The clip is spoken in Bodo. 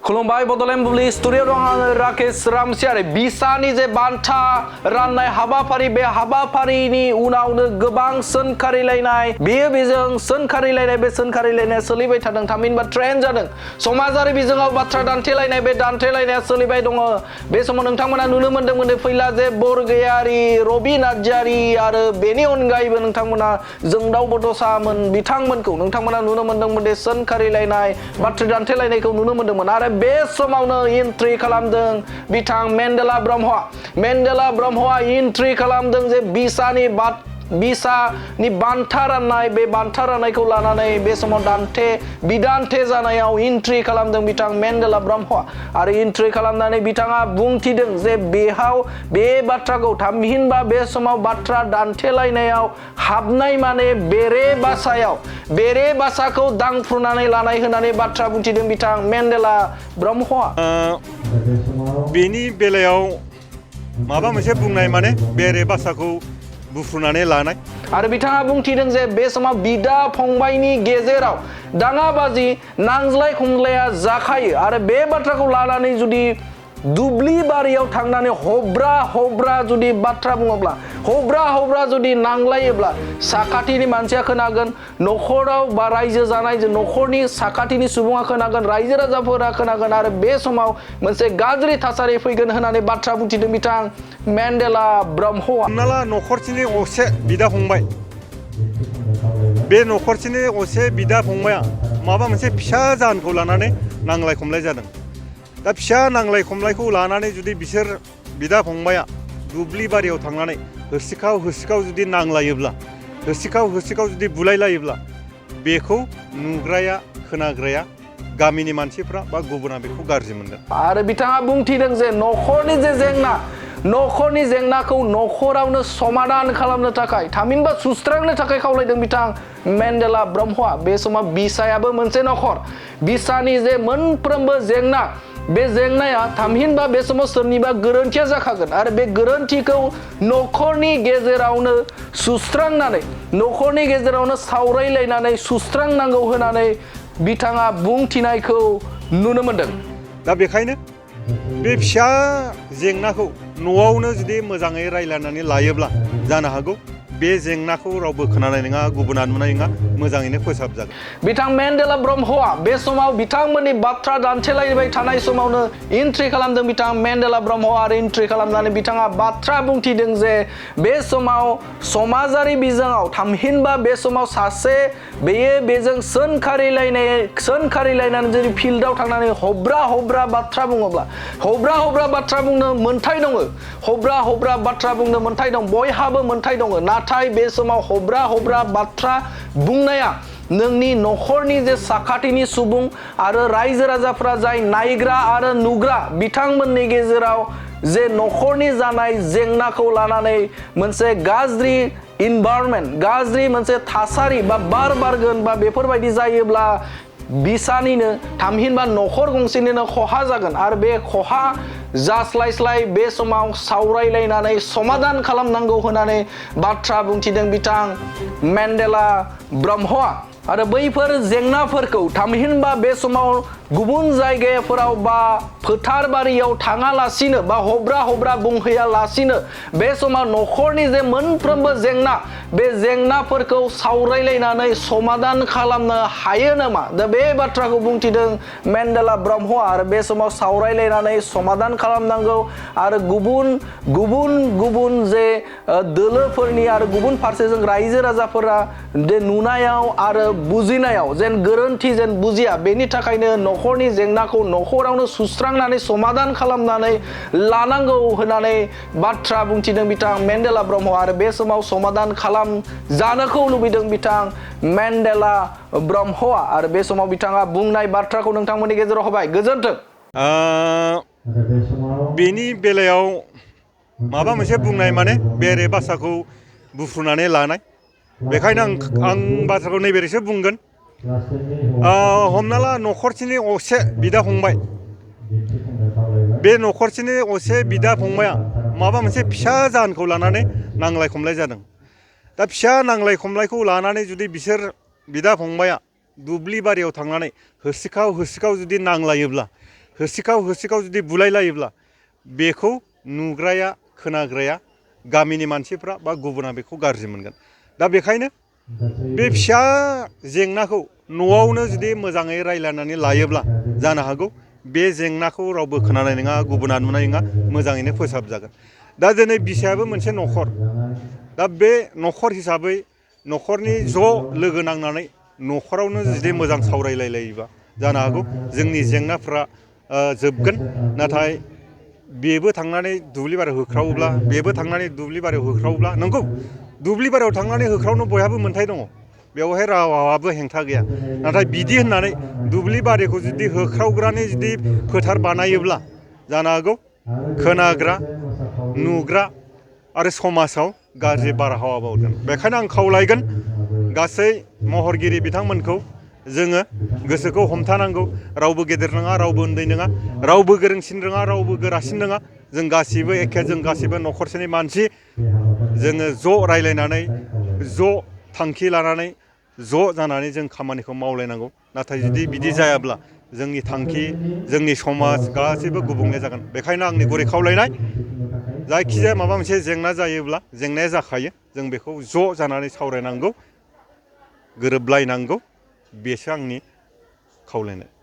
खुलुमबाय बड'लेण्ड बुब्लि स्टुडिअ दं आङो राकेश रामसियारि बिसानि जे बान्था राननाय हाबाफारि बे हाबाफारिनि उनावनो गोबां सोंखारिलायनाय बेयो बेजों सोंखारिलायनाय बे सोंखारिलायनाया सोलिबाय थादों थामहिनबा ट्रेन्ड जादों समाजारि बिजोङाव बाथ्रा दान्थेलायनाय बे दान्थेलायनाया सोलिबाय दङ बे समाव नोंथांमोना नुनो मोन्दोंमोन फैला जे बरगयारि रबि नार्जारि आरो बेनि अनगायैबो नोंथांमोना जोंदाव बड'सामोन बिथांमोनखौ नोंथांमोना नुनो मोन्दोंमोन दे सोंखारिलायनाय बाथ्रा दान्थेलायनायखौ नुनो मोन्दोंमोन आरो बे समावनो एन्ट्रि खालामदों बिथां मेन्डेला ब्रह्मआ एन्ट्रि खालामदों जे बिसानि बान्था राननाय बे बान्था राननायखौ लानानै बे समाव बिदान्थे जानायाव एन्ट्रि खालामदों बिथां मेन्डेला ब्रह्मआ आरो एन्ट्रि खालामनानै बिथाङा बुंथिदों जे बे बाथ्राखौ थामहिनबा बे समाव बाथ्रा दान्थेलायनायाव हाबनाय माने बेरे बासाखौ दांफ्रुनानै लानाय होननानै बाथ्रा बुंथिदों बिथां मेन्डेला ब्रह्मआ बेनि बेलायाव माबा मोनसे बुंनाय माने बेरे बासाखौ बुफ्रुनानै लानाय आरो बिथाङा बुंथिदों जे बे समाव बिदा फंबायनि गेजेराव दाङाबाजि नांज्लाय खमज्लाया जाखायो आरो बे बाथ्राखौ लानानै जुदि दुब्लि बारियाव थांनानै हब्रा जुदि बाथ्रा बुङोब्ला हब्रा जुदि नांलायोब्ला साखाथिनि मानसिया खोनागोन न'खराव बा रायजो जानाय न'खरनि साखाथिनि सुबुङा खोनागोन रायजो राजाफोरा खोनागोन आरो बे समाव मोनसे गाज्रि थासारि फैगोन होननानै बाथ्रा बुंथिदों बिथां मेन्डेला ब्रह्मआ हमना ला न'खरसेनि असे बिदा फंबाय बे न'खरसेनि असे बिदा फंबाया माबा मोनसे फिसा जाहोनखौ लानानै नांलाय खमलाय जादों दा फिसा नांलाय खमलायखौ लानानै जुदि बिसोर बिदा फंबाया दुब्लि बारियाव थांनानै होसिखाव जुदि नांलायोब्ला होसिखाव जुदि बुलायलायोब्ला बेखौ नुग्राया खोनाग्राया गामिनि मानसिफ्रा बा गुबुना बेखौ गाज्रि मोनगोन आरो बिथाङा बुंथिदों जे न'खरनि जेंनाखौ न'खरावनो समाधान खालामनो थाखाय थामहिनबा सुस्रांनो थाखाय खावलायदों बिथां मेन्डेला ब्रह्मआ बे समाव बिसायाबो मोनसे न'खर बिसानि जे मोनफ्रोमबो जेंना बे जेंनाया थामहिनबा बे समाव सोरनिबा गोरोन्थिया जाखागोन आरो बे गोरोन्थिखौ न'खरनि गेजेरावनो सावरायलायनानै सुस्रांनांगौ होननानै बिथाङा बुंथिनायखौ नुनो मोन्दों दा बेखायनो बे फिसा जेंनाखौ न'आवनो जुदि मोजाङै रायज्लायनानै लायोब्ला जानो हागौ बे जेंनाखौ रावबो खोनानाय नङा गुबुना नुनाय नङा मोजाङैनो फोसाबजागोन बिथां मेन्डेला ब्रह्मआ बे समाव बिथांमोननि बाथ्रा दान्थेलायबाय थानाय समावनो एन्ट्रि खालामदों बिथां मेन्डेला ब्रह्मआ आरो एन्ट्रि खालामनानै बिथाङा बाथ्रा बुंथिदों जे बे समाव समाजारि बिजोङाव थामहिनबा बे समाव सासे बेजों सोंखारिलायनानै जुदि फिल्डआव थांनानै हब्रा बाथ्रा बुङोब्ला हब्रा बाथ्रा बुंनो मोन्थाय दङ हब्रा बाथ्रा बुंनो मोन्थाय दं बयहाबो मोन्थाय दङ नाथाय बे समाव हब्रा बाथ्रा बुंनाया नोंनि न'खरनि जे साखाथिनि सुबुं आरो रायजो राजाफ्रा जाय नायग्रा आरो नुग्रा बिथांमोननि गेजेराव जे न'खरनि जानाय जेंनाखौ लानानै मोनसे गाज्रि इनभाइरनमेन्ट गाज्रि मोनसे थासारि बा बार बारगोन बा बेफोरबायदि जायोब्ला बिसानिनो थामहिनबा न'खर गंसेनिनो खहा जागोन आरो बे खहा जास्लायस्लाय बे समाव सावरायलायनानै समाधान खालामनांगौ होननानै बाथ्रा बुंथिदों बिथां मेन्डेला ब्रह्मआ आरो बैफोर जेंनाफोरखौ थामहिनबा बे समाव गुबुन जायगाफोराव बा फोथार बारियाव थाङालासिनो बा हब्रा बुंहैयालासिनो बे समाव न'खरनि जे मोनफ्रोमबो जेंना बे जेंनाफोरखौ सावरायलायनानै समाधान खालामनो हायो नामा दा बे बाथ्राखौ बुंथिदों मेन्डेला ब्रह्मआ आरो बे समाव सावरायलायनानै समाधान खालामनांगौ आरो गुबुन जे दोलोफोरनि आरो गुबुन फारसेजों रायजो राजाफोरा नुनायाव आरो बुजिनायाव जेन गोरोन्थि जेन बुजिया बेनि थाखायनो न'खरनि जेंनाखौ न'खरावनो सुस्रांनानै समाधान खालामनानै लानांगौ होननानै बाथ्रा बुंथिदों बिथां मेन्डेला ब्रह्म आरो बे समाव समाधान जानोखौ लुबैदों बिथां मेन्डेला ब्रह्मआ आरो बे समाव बिथाङा बुंनाय बाथ्राखौ नोंथांमोननि गेजेराव होबाय गोजोन्थों बेनि बेलायाव माबा मोनसे बुंनाय माने बेरे बासाखौ बुफ्रुनानै लानाय बेखायनो आं बाथ्राखौ नैबेरैसो बुंगोन हमना ला न'खरसेनि असे बिदा फंबाय बे न'खरसेनि असे बिदा फंबाया माबा मोनसे फिसा जाहोनखौ लानानै नांलाय खमलाय जादों दा फिसा नांलाय खमलायखौ लानानै जुदि बिसोर बिदा फंबाया दुब्लि बारियाव थांनानै होसिखाव जुदि नांलायोब्ला होसिखाव जुदि बुलायलायोब्ला बेखौ नुग्राया खोनाग्राया गामिनि मानसिफ्रा बा गुबुना बेखौ गाज्रि मोनगोन दा बेखायनो बे फिसा जेंनाखौ न'आवनो जुदि मोजाङै रायज्लायनानै लायोब्ला जानो हागौ बे जेंनाखौ रावबो खोनानाय नङा गुबुना नुनाय नङा मोजाङैनो फोसाबजागोन दा दिनै बिसायाबो मोनसे न'खर दा बे न'खर हिसाबै न'खरनि ज' लोगो नांनानै न'खरावनो जुदि मोजां सावरायलायलायोबा जानो हागौ जोंनि जेंनाफ्रा जोबगोन नाथाय बेबो थांनानै दुब्लि बारियाव होख्रावोब्ला बेबो थांनानै दुब्लि बारियाव होख्रावोब्ला नंगौ दुब्लि बारियाव थांनानै होख्रावनो बयहाबो मोन्थाय दङ बेवहाय रावाबो हेंथा गैया नाथाय बिदि होननानै दुब्लि बारिखौ जुदि होख्रावग्रानि जुदि फोथार बानायोब्ला जानो हागौ खोनाग्रा नुग्रा आरो समाजाव गाज्रि बारहावा बावगोन बेखायनो आं खावलायगोन गासै महरगिरि बिथांमोनखौ जोङो गोसोखौ हमथानांगौ रावबो गेदेर नङा रावबो उन्दै नङा रावबो गोरोंसिन नङा रावबो गोरासिन नङा जों गासिबो एखे जों गासिबो न'खरसेनि मानसि जोङो ज' रायज्लायनानै ज' थांखि लानानै ज' जानानै जों खामानिखौ मावलायनांगौ नाथाय जुदि बिदि जायाब्ला जोंनि थांखि जोंनि समाज गासैबो गुबुंले जागोन बेखायनो आंनि गुरै खावलायनाय जायखिजाया माबा मोनसे जेंना जायोब्ला जेंनाया जाखायो जों बेखौ ज' जानानै सावरायनांगौ गोरोबलायनांगौ बेसो आंनि खावलायनाय